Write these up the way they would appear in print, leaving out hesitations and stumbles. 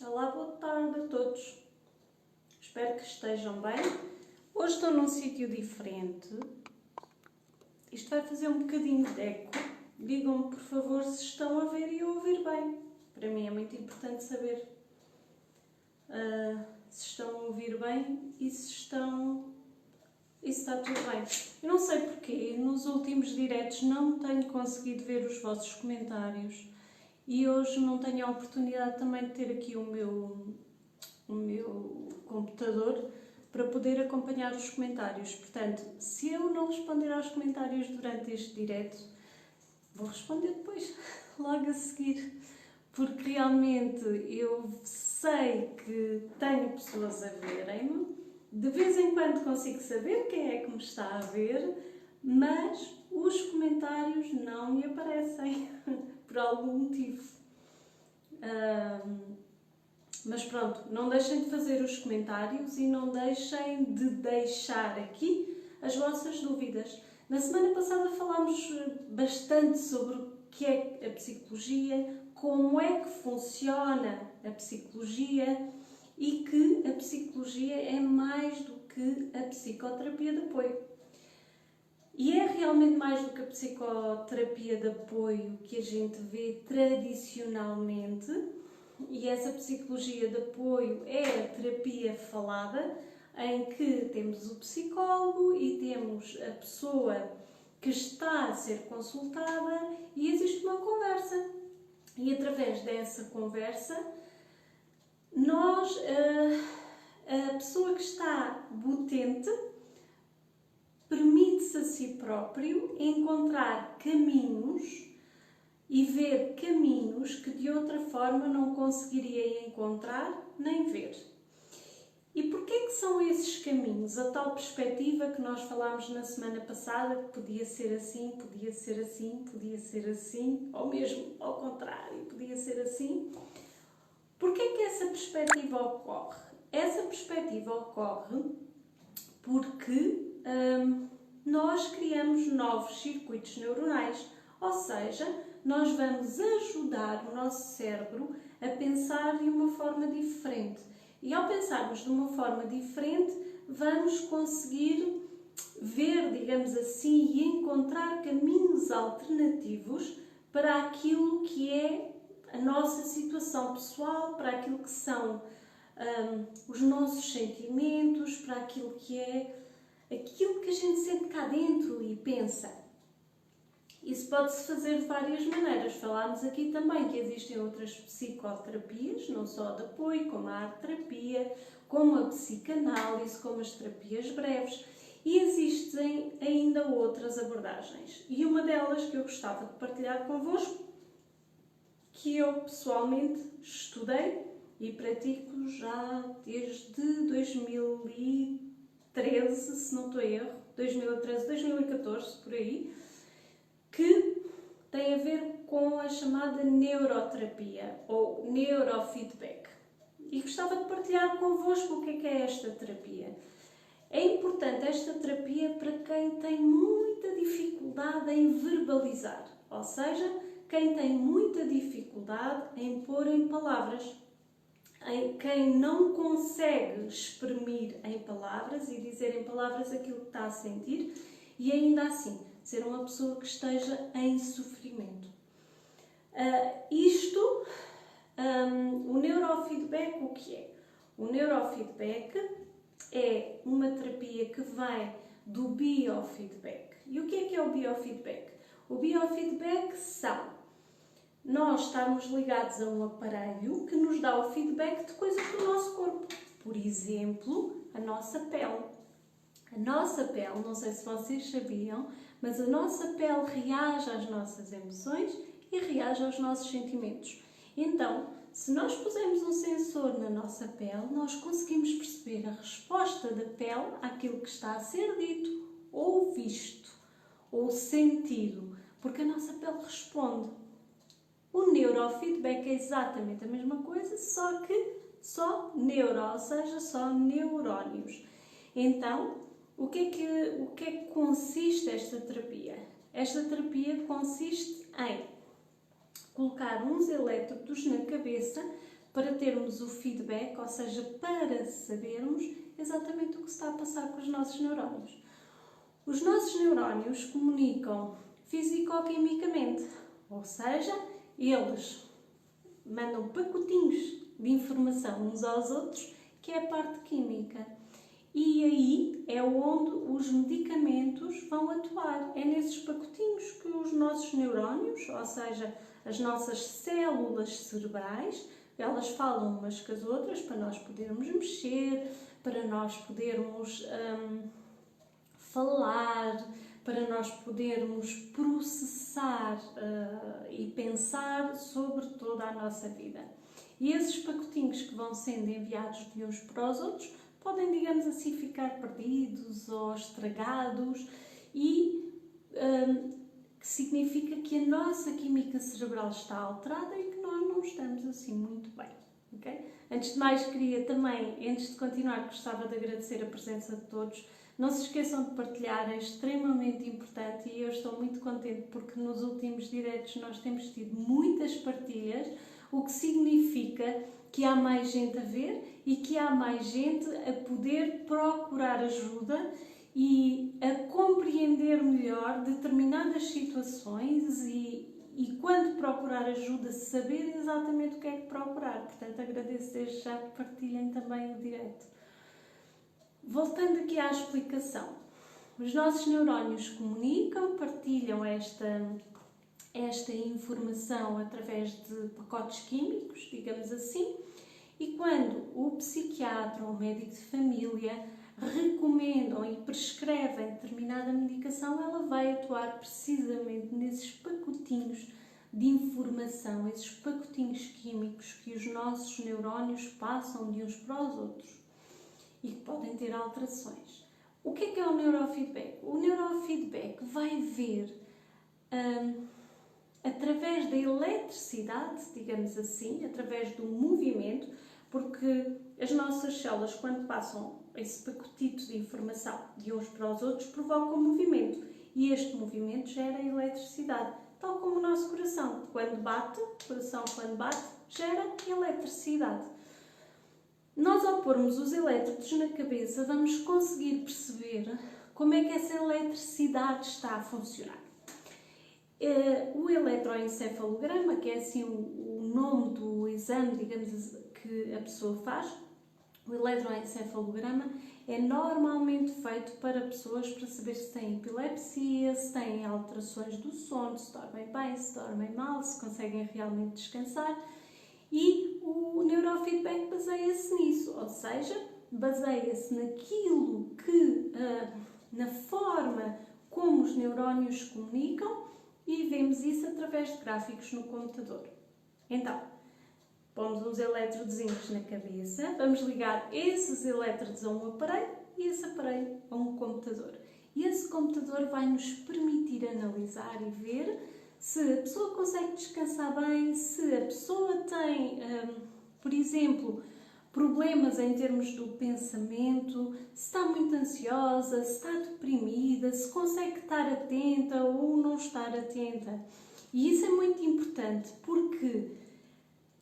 Olá, boa tarde a todos. Espero que estejam bem. Hoje estou num sítio diferente. Isto vai fazer um bocadinho de eco. Digam-me, por favor, se estão a ver e a ouvir bem. Para mim é muito importante saber se estão a ouvir bem e se está tudo bem. Eu não sei porquê, nos últimos diretos não tenho conseguido ver os vossos comentários e hoje não tenho a oportunidade também de ter aqui o meu computador para poder acompanhar os comentários. Portanto, se eu não responder aos comentários durante este direto, vou responder depois, logo a seguir, porque realmente eu sei que tenho pessoas a verem-me, de vez em quando consigo saber quem é que me está a ver, mas os comentários não me aparecem, por algum motivo. Mas pronto, não deixem de fazer os comentários e não deixem de deixar aqui as vossas dúvidas. Na semana passada falámos bastante sobre o que é a psicologia, como é que funciona a psicologia e que a psicologia é mais do que a psicoterapia de apoio. E é realmente mais do que a psicoterapia de apoio que a gente vê tradicionalmente. E essa psicologia de apoio é a terapia falada, em que temos o psicólogo e temos a pessoa que está a ser consultada e existe uma conversa. E através dessa conversa, a pessoa que está potente, permite-se a si próprio encontrar caminhos e ver caminhos que de outra forma não conseguiria encontrar nem ver. E porquê que são esses caminhos? A tal perspectiva que nós falámos na semana passada, que podia ser assim, podia ser assim, podia ser assim, ou mesmo ao contrário, podia ser assim. Porquê que essa perspectiva ocorre? Essa perspectiva ocorre porque nós criamos novos circuitos neuronais, ou seja, nós vamos ajudar o nosso cérebro a pensar de uma forma diferente. E ao pensarmos de uma forma diferente, vamos conseguir ver, digamos assim, e encontrar caminhos alternativos para aquilo que é a nossa situação pessoal, para aquilo que são os nossos sentimentos, para aquilo que é aquilo que a gente sente cá dentro e pensa. Isso pode-se fazer de várias maneiras. Falámos aqui também que existem outras psicoterapias, não só de apoio, como a arte-terapia, como a psicanálise, como as terapias breves. E existem ainda outras abordagens. E uma delas que eu gostava de partilhar convosco, que eu pessoalmente estudei e pratico já desde 2013, se não estou a erro, 2013, 2014, por aí, que tem a ver com a chamada neuroterapia ou neurofeedback. E gostava de partilhar convosco o que é esta terapia. É importante esta terapia para quem tem muita dificuldade em verbalizar, ou seja, quem tem muita dificuldade em pôr em palavras, quem não consegue exprimir em palavras e dizer em palavras aquilo que está a sentir e ainda assim ser uma pessoa que esteja em sofrimento. O neurofeedback, o que é? O neurofeedback é uma terapia que vem do biofeedback. E o que é o biofeedback? O biofeedback são nós estarmos ligados a um aparelho que nos dá o feedback de coisas do nosso corpo. Por exemplo, a nossa pele. A nossa pele, não sei se vocês sabiam, mas a nossa pele reage às nossas emoções e reage aos nossos sentimentos. Então, se nós pusermos um sensor na nossa pele, nós conseguimos perceber a resposta da pele àquilo que está a ser dito, ou visto, ou sentido, porque a nossa pele responde. O neurofeedback é exatamente a mesma coisa, só que só neuro, ou seja, só neurónios. Então, o que é que consiste esta terapia? Esta terapia consiste em colocar uns elétrodos na cabeça para termos o feedback, ou seja, para sabermos exatamente o que se está a passar com os nossos neurónios. Os nossos neurónios comunicam fisicoquimicamente, ou seja, eles mandam pacotinhos de informação uns aos outros, que é a parte química. E aí é onde os medicamentos vão atuar. É nesses pacotinhos que os nossos neurónios, ou seja, as nossas células cerebrais, elas falam umas com as outras para nós podermos mexer, para nós podermos falar, para nós podermos processar e pensar sobre toda a nossa vida. E esses pacotinhos que vão sendo enviados de uns para os outros podem, digamos assim, ficar perdidos ou estragados e que significa que a nossa química cerebral está alterada e que nós não estamos assim muito bem. Okay? Antes de mais, queria também, antes de continuar, gostava de agradecer a presença de todos. Não se esqueçam de partilhar, é extremamente importante e eu estou muito contente porque nos últimos diretos nós temos tido muitas partilhas, o que significa que há mais gente a ver e que há mais gente a poder procurar ajuda e a compreender melhor determinadas situações e quando procurar ajuda, saber exatamente o que é que procurar. Portanto, agradeço desde já que partilhem também o direto. Voltando aqui à explicação, os nossos neurónios comunicam, partilham esta informação através de pacotes químicos, digamos assim, e quando o psiquiatra ou o médico de família recomendam e prescrevem determinada medicação, ela vai atuar precisamente nesses pacotinhos de informação, esses pacotinhos químicos que os nossos neurónios passam de uns para os outros e que podem ter alterações. O que é o neurofeedback? O neurofeedback vai ver através da eletricidade, digamos assim, através do movimento, porque as nossas células, quando passam esse pacotito de informação de uns para os outros, provocam movimento. E este movimento gera eletricidade, tal como o nosso coração. Quando bate, o coração quando bate, gera eletricidade. Nós, ao pormos os elétrodos na cabeça, vamos conseguir perceber como é que essa eletricidade está a funcionar. O eletroencefalograma, que é assim o nome do exame, digamos, que a pessoa faz, o eletroencefalograma é normalmente feito para pessoas para saber se têm epilepsia, se têm alterações do sono, se dormem bem, se dormem mal, se conseguem realmente descansar. E o neurofeedback baseia-se nisso, ou seja, baseia-se naquilo que, na forma como os neurónios comunicam, e vemos isso através de gráficos no computador. Então, pomos uns eletrodozinhos na cabeça, vamos ligar esses elétrodos a um aparelho e esse aparelho a um computador. E esse computador vai nos permitir analisar e ver se a pessoa consegue descansar bem, se a pessoa tem, por exemplo, problemas em termos do pensamento, se está muito ansiosa, se está deprimida, se consegue estar atenta ou não estar atenta. E isso é muito importante porque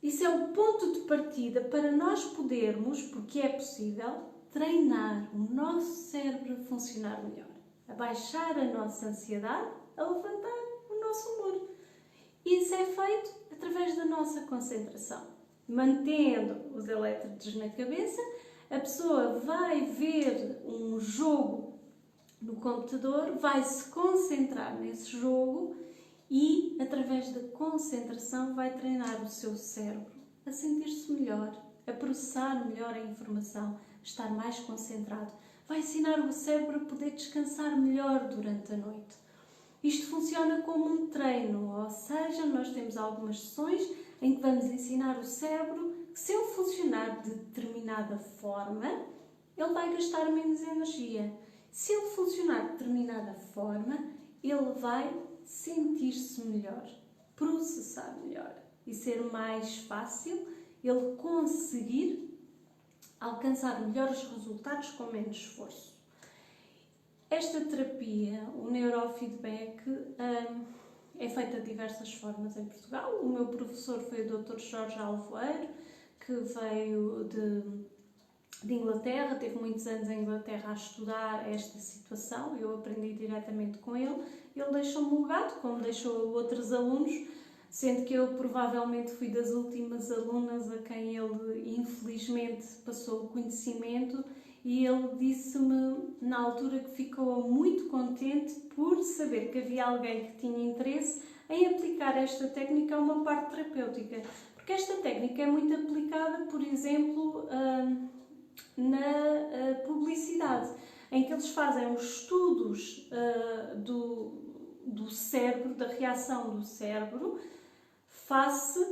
isso é o ponto de partida para nós podermos, porque é possível, treinar o nosso cérebro a funcionar melhor, a baixar a nossa ansiedade, a levantar o nosso humor. Isso é feito através da nossa concentração. Mantendo os elétrodos na cabeça, a pessoa vai ver um jogo no computador, vai se concentrar nesse jogo e, através da concentração, vai treinar o seu cérebro a sentir-se melhor, a processar melhor a informação, a estar mais concentrado. Vai ensinar o cérebro a poder descansar melhor durante a noite. Isto funciona como um treino, ou seja, nós temos algumas sessões em que vamos ensinar o cérebro que se ele funcionar de determinada forma, ele vai gastar menos energia. Se ele funcionar de determinada forma, ele vai sentir-se melhor, processar melhor e ser mais fácil ele conseguir alcançar melhores resultados com menos esforço. Esta terapia, o neurofeedback, é feita de diversas formas em Portugal. O meu professor foi o Dr. Jorge Alvoeiro, que veio de Inglaterra, teve muitos anos em Inglaterra a estudar esta situação, eu aprendi diretamente com ele. Ele deixou-me um legado, como deixou outros alunos, sendo que eu provavelmente fui das últimas alunas a quem ele infelizmente passou o conhecimento, e ele disse-me na altura que ficou muito contente por saber que havia alguém que tinha interesse em aplicar esta técnica a uma parte terapêutica, porque esta técnica é muito aplicada, por exemplo, na publicidade, em que eles fazem os estudos do cérebro, da reação do cérebro face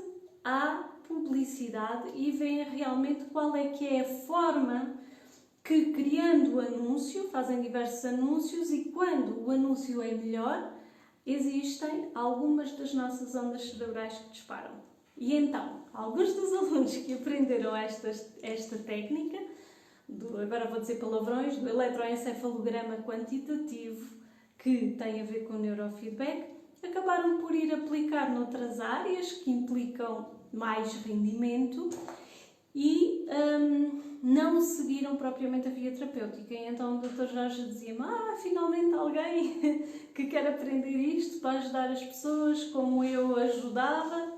à publicidade, e veem realmente qual é que é a forma que, criando o anúncio, fazem diversos anúncios, e quando o anúncio é melhor, existem algumas das nossas ondas cerebrais que disparam. E então, alguns dos alunos que aprenderam esta técnica, agora vou dizer palavrões, do eletroencefalograma quantitativo, que tem a ver com neurofeedback, acabaram por ir aplicar noutras áreas que implicam mais rendimento e não seguiram propriamente a via terapêutica. E então o Dr. Jorge dizia-me: finalmente alguém que quer aprender isto para ajudar as pessoas como eu ajudava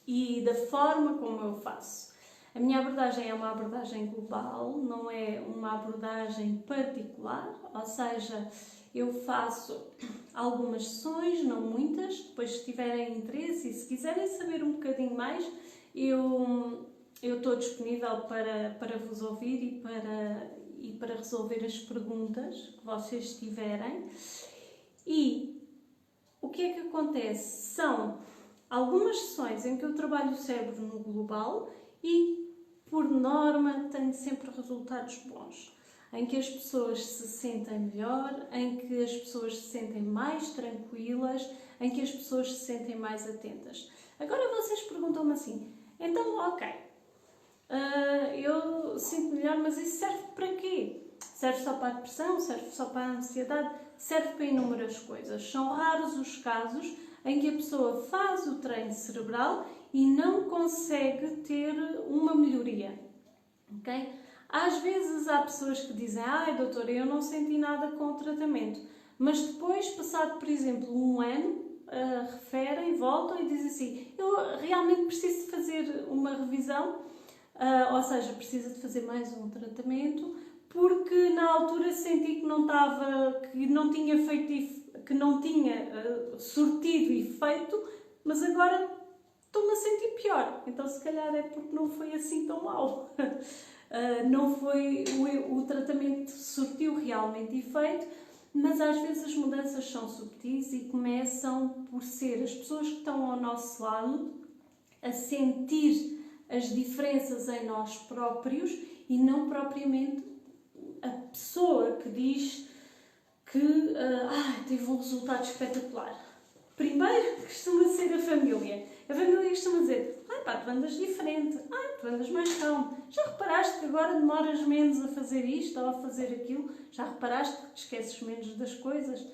e da forma como eu faço. A minha abordagem é uma abordagem global, não é uma abordagem particular, ou seja, eu faço algumas sessões, não muitas. Depois, se tiverem interesse e se quiserem saber um bocadinho mais, eu estou disponível para vos ouvir e para resolver as perguntas que vocês tiverem. E o que é que acontece? São algumas sessões em que eu trabalho o cérebro no global e, por norma, tenho sempre resultados bons, em que as pessoas se sentem melhor, em que as pessoas se sentem mais tranquilas, em que as pessoas se sentem mais atentas. Agora vocês perguntam-me assim: então, ok, eu sinto melhor, mas isso serve para quê? Serve só para a depressão? Serve só para a ansiedade? Serve para inúmeras coisas. São raros os casos em que a pessoa faz o treino cerebral e não consegue ter uma melhoria. Ok? Às vezes há pessoas que dizem: doutora, eu não senti nada com o tratamento. Mas depois, passado, por exemplo, um ano, referem, voltam e dizem assim: eu realmente preciso de fazer uma revisão, ou seja, preciso de fazer mais um tratamento, porque na altura senti que não tinha surtido efeito, mas agora estou-me a sentir pior. Então, se calhar é porque não foi assim tão mal. O tratamento surtiu realmente efeito, mas às vezes as mudanças são subtis e começam por ser as pessoas que estão ao nosso lado a sentir as diferenças em nós próprios, e não propriamente a pessoa que diz que teve um resultado espetacular. Primeiro costuma ser a família. A família costuma dizer: tu andas diferente, tu andas mais calmo. Já reparaste que agora demoras menos a fazer isto ou a fazer aquilo? Já reparaste que te esqueces menos das coisas?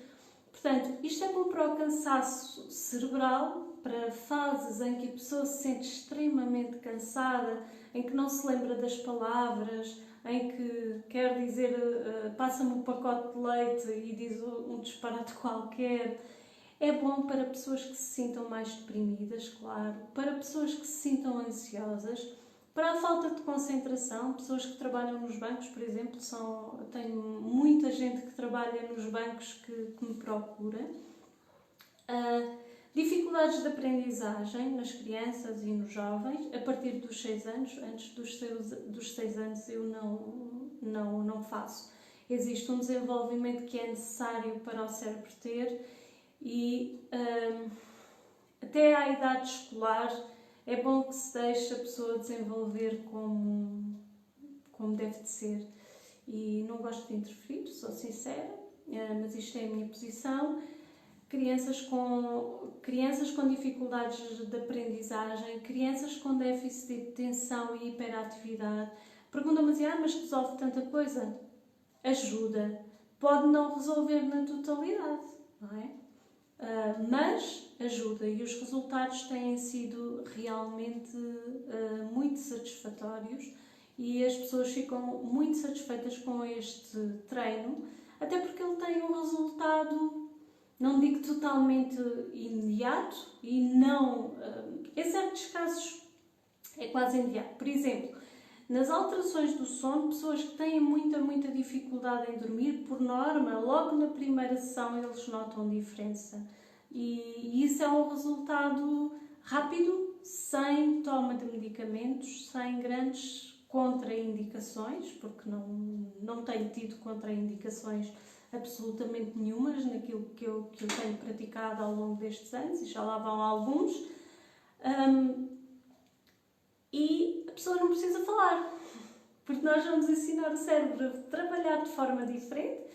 Portanto, isto é bom para o cansaço cerebral, para fases em que a pessoa se sente extremamente cansada, em que não se lembra das palavras, em que quer dizer, passa-me um pacote de leite e diz um disparate qualquer. É bom para pessoas que se sintam mais deprimidas, claro, para pessoas que se sintam ansiosas, para a falta de concentração, pessoas que trabalham nos bancos, por exemplo, tenho muita gente que trabalha nos bancos que me procura. Dificuldades de aprendizagem nas crianças e nos jovens, a partir dos 6 anos, antes dos 6 anos eu não faço. Existe um desenvolvimento que é necessário para o cérebro ter, e até à idade escolar é bom que se deixe a pessoa desenvolver como deve de ser. E não gosto de interferir, sou sincera, mas isto é a minha posição. Crianças com dificuldades de aprendizagem, crianças com déficit de atenção e hiperatividade. Perguntam-me assim: mas resolve tanta coisa? Ajuda. Pode não resolver na totalidade, não é? mas ajuda e os resultados têm sido realmente muito satisfatórios e as pessoas ficam muito satisfeitas com este treino, até porque ele tem um resultado, não digo totalmente imediato e não, em certos casos é quase imediato. Por exemplo, nas alterações do sono, pessoas que têm muita dificuldade em dormir, por norma, logo na primeira sessão eles notam diferença. E isso é um resultado rápido, sem toma de medicamentos, sem grandes contraindicações, porque não tenho tido contraindicações absolutamente nenhumas naquilo que eu tenho praticado ao longo destes anos, e já lá vão alguns. E a pessoa não precisa falar, porque nós vamos ensinar o cérebro a trabalhar de forma diferente,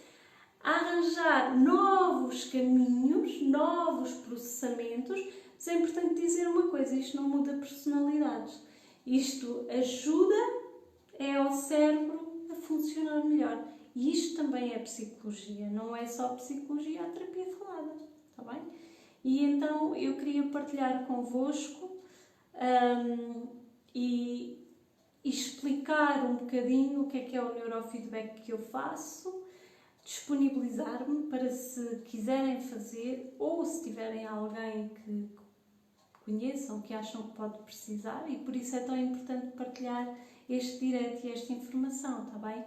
a arranjar novos caminhos, novos processamentos. Mas é importante dizer uma coisa, isto não muda personalidades. Isto ajuda ao cérebro a funcionar melhor. E isto também é psicologia, não é só psicologia, a terapia falada, está bem? E então eu queria partilhar convosco e explicar um bocadinho o que é o neurofeedback que eu faço, disponibilizar-me para, se quiserem fazer ou se tiverem alguém que conheçam, que acham que pode precisar, e por isso é tão importante partilhar este direto e esta informação, está bem?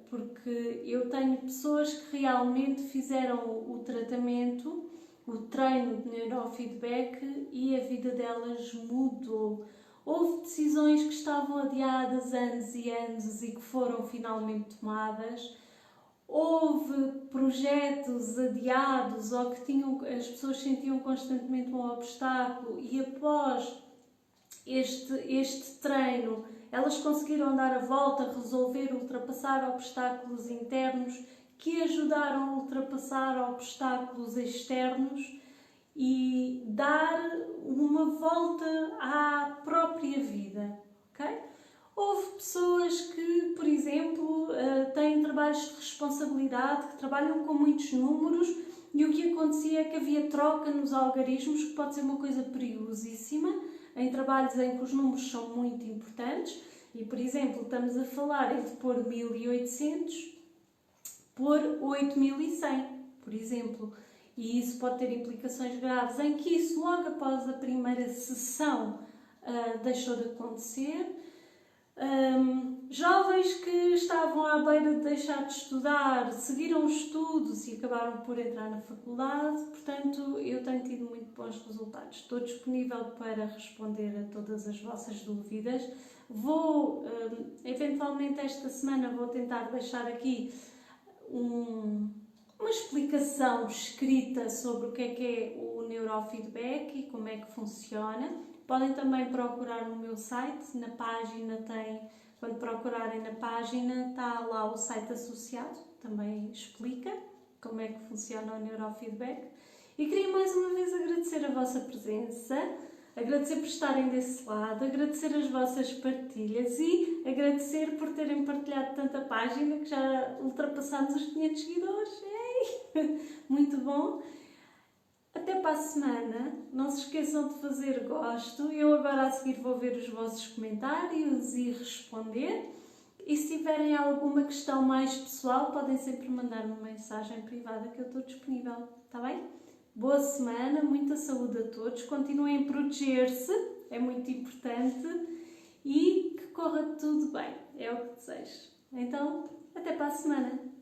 Porque eu tenho pessoas que realmente fizeram o tratamento, o treino de neurofeedback, e a vida delas mudou. Houve decisões que estavam adiadas anos e anos e que foram finalmente tomadas. Houve projetos adiados ou que as pessoas sentiam constantemente um obstáculo, e após este treino elas conseguiram dar a volta, resolver, ultrapassar obstáculos internos que ajudaram a ultrapassar obstáculos externos e dar uma volta à própria vida, ok? Houve pessoas que, por exemplo, têm trabalhos de responsabilidade, que trabalham com muitos números, e o que acontecia é que havia troca nos algarismos, que pode ser uma coisa perigosíssima, em trabalhos em que os números são muito importantes, e, por exemplo, estamos a falar entre pôr 1800 por 8100, por exemplo. E isso pode ter implicações graves, em que isso logo após a primeira sessão deixou de acontecer. Jovens que estavam à beira de deixar de estudar, seguiram os estudos e acabaram por entrar na faculdade. Portanto, eu tenho tido muito bons resultados. Estou disponível para responder a todas as vossas dúvidas. Eventualmente esta semana vou tentar deixar aqui uma explicação escrita sobre o que é o neurofeedback e como é que funciona. Podem também procurar no meu site, na página quando procurarem na página, está lá o site associado, também explica como é que funciona o neurofeedback. E queria mais uma vez agradecer a vossa presença, agradecer por estarem desse lado, agradecer as vossas partilhas e agradecer por terem partilhado tanta página, que já ultrapassámos os 500 seguidores. Muito bom! Até para a semana, não se esqueçam de fazer gosto. Eu agora a seguir vou ver os vossos comentários e responder. E se tiverem alguma questão mais pessoal, podem sempre mandar uma mensagem privada que eu estou disponível, está bem? Boa semana, muita saúde a todos, continuem a proteger-se, é muito importante, e que corra tudo bem, é o que desejo. Então, até para a semana!